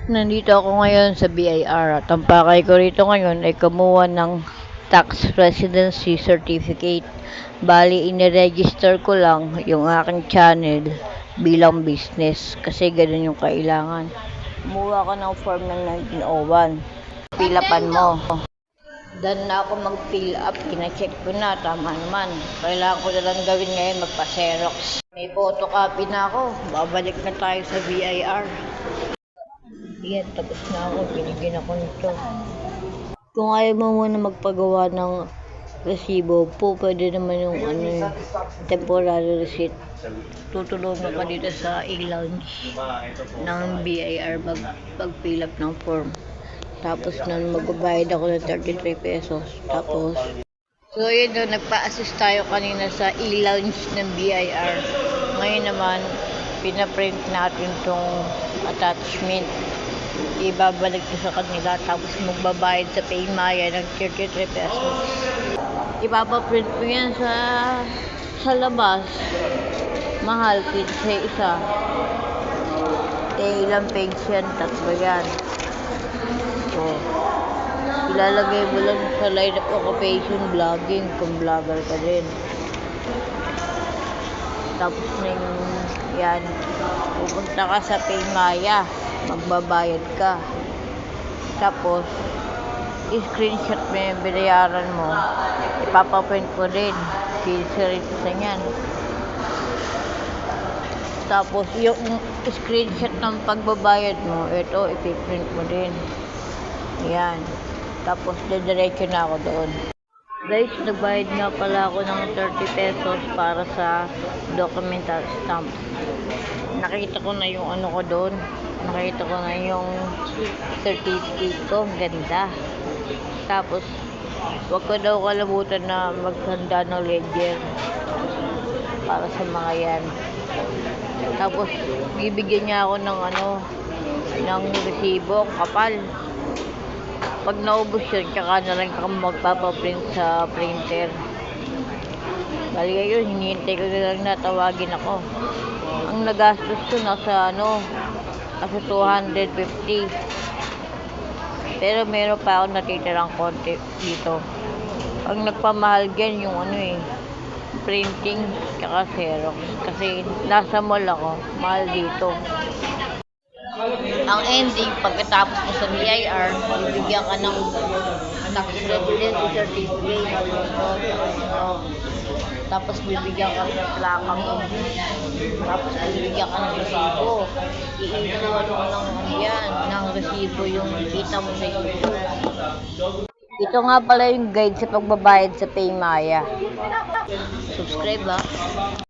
Nandito ako ngayon sa BIR at ang pakay ko rito ngayon ay kumuha ng tax residency certificate. Bali, iniregister ko lang yung aking channel bilang business kasi ganun yung kailangan. Kumuha ko ng form ng 1901. Pilapan mo. Dan na ako mag-fill up, kina-check ko na, tama naman. Kailangan ko na lang gawin ngayon, magpa-xerox. May photocopy na ako, babalik na tayo sa BIR. Yan, tapos na ako, binigyan ako nito. Kung ayaw mo muna magpagawa ng resibo po, pwede naman yung temporary receipt. Tutulungan ka dito sa e-lounge ng BIR mag-fill up ng form. Tapos nun magbabayad ako ng 33 pesos. Tapos, so yun doon, nagpa-assist tayo kanina sa e-lounge ng BIR. Ngayon naman, pinaprint natin tong attachment. Ibabalik ko sa kanila, tapos magbabayad sa Paymaya ng 33 pesos. Ipapaprint mo yan sa labas. Mahal, 15 isa. Ilang page yan, tatlo yan. So, ilalagay mo lang sa line of occupation vlogging kung vlogger ka din. Tapos na yung yan, pupunta ka sa Paymaya, magbabayad ka. Tapos, i-screenshot mo yung binayaran mo, ipapaprint mo din, rin sa yan. Tapos, yung screenshot ng pagbabayad mo, ito, ipiprint mo din. Yan. Tapos, diretso na ako doon. Guys, nagbayad nga pala ako ng 30 pesos para sa documental stamp. Nakita ko na yung ano ko doon. Nakita ko na yung certificate ko. Ganda. Tapos, wag ko daw kalimutan na maghanda ng ledger para sa mga yan. Tapos, bibigyan niya ako ng ng resibo, kapal. Pag naubos yun, tsaka na lang ako magpapaprint sa printer. Bali ngayon, hinihintay ko na lang natawagin ako. Ang nagastos ko nasa 250. Pero meron pa ako natitirang konti dito. Ang nagpamahal dyan yung printing tsaka xerox. Kasi nasa mall ako, mahal dito. Ang ending, pagkatapos mo sa BIR, bibigyan ka ng tax residency certificate. Tapos bibigyan ka ng plaka mo. Tapos bibigyan ka ng resibo. I-issue ng resibo yung kita mo sa YouTube. Ito nga pala yung guide sa pagbabayad sa Paymaya. Subscribe